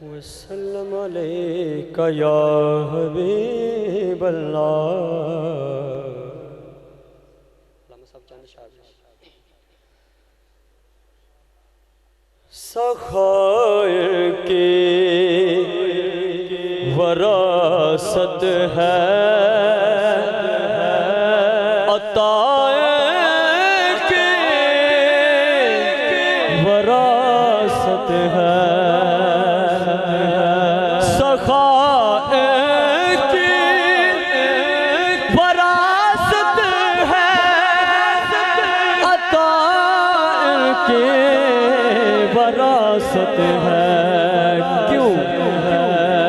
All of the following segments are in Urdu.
وسلم علیکہ یا حبیب اللہ۔ سخائر کی وراثت ہے، عطائر کی وراثت ہے، سخائر کی وراثت ہے، عطائر کی وراثت ہے۔ کیوں؟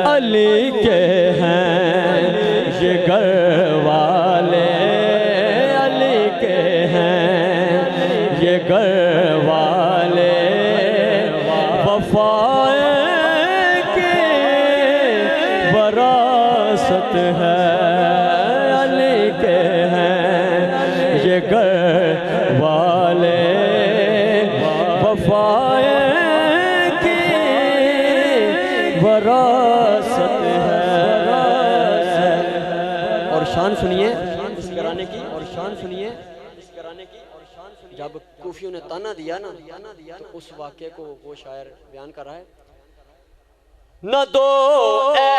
علی کے ہیں یہ گھر والے، علی کے ہیں یہ گھر والے، وفا کی وراثت ہے، علی کے ہیں یہ گھر والے، وفا وراثت ہے۔ اور شان سنیے اس گھرانے کی، اور شان سنیے اس گھرانے کی۔ جب کوفیوں نے تانا دیا نا تو اس واقعے کو وہ شاعر بیان کر رہا ہے۔ نہ دو اے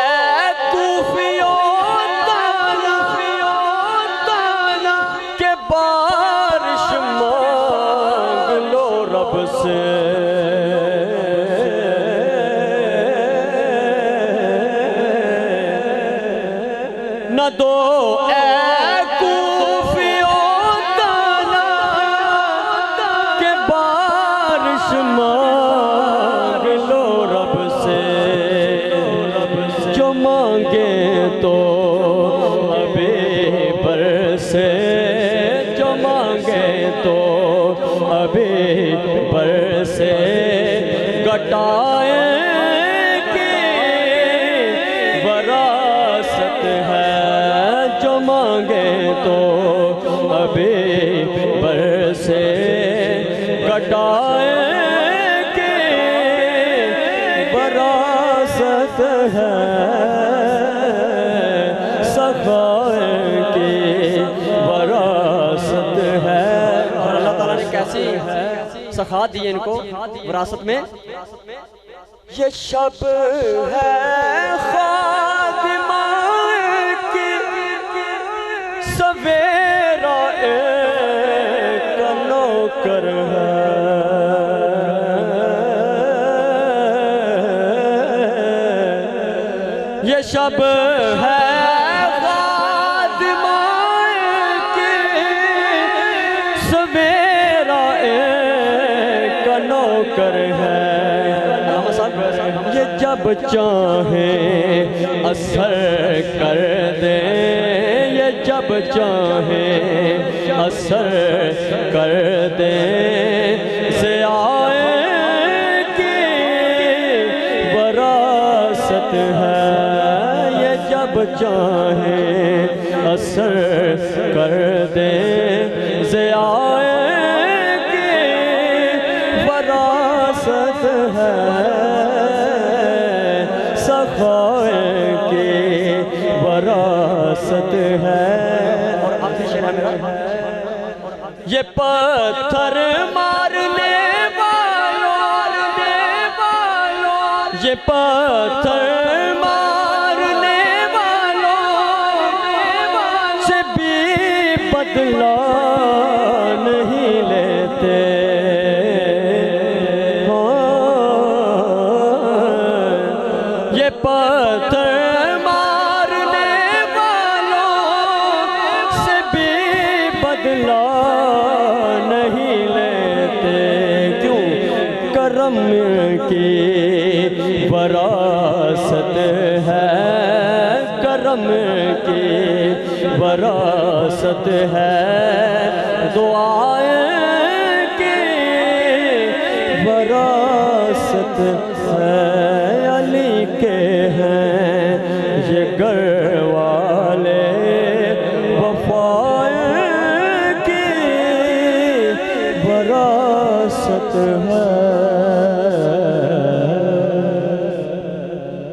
کوفیوں تانا کہ بارش مانگ لو رب سے، نہ دو اے کوفیوں تانا کہ بارش مانگ لو رب سے، جو مانگے تو ابھی برسے، جو مانگے تو ابھی برسے، گٹائیں کی وراثت ہے، جو مانگے تو ابھی برسے، گٹائیں کی وراثت ہے، سخائر کی وراثت ہے۔ اور اللہ تعالیٰ نے کیسی سخاوت دی ان کو وراثت میں؟ یہ شب ہے خادمہ کی، سویرا ایک نوکر ہے، یہ شب ہے خادمہ کی، سویرا ایک نوکر ہے، یہ جب چاہیں اثر کر دیں، یہ جب چاہیں اثر کر دیں، ضیاء کی وراثت ہے، یہ جب چاہیں اثر کر دیں، ضیاء کی وراثت ہے، سخائر کی وراثت ہے۔ اور آخری شعر ہے میرا، یہ پتھر مارنے والوں، یہ پتھر مارنے والوں سے بھی بدلہ نہیں لیتے، یہ پتھر مارنے والوں سے بھی بدلہ نہیں لیتے، کیوں؟ کرم کی وراثت ہے، کرم کی وراثت ہے، دعائیں کی وراثت ہے، علی کے ہیں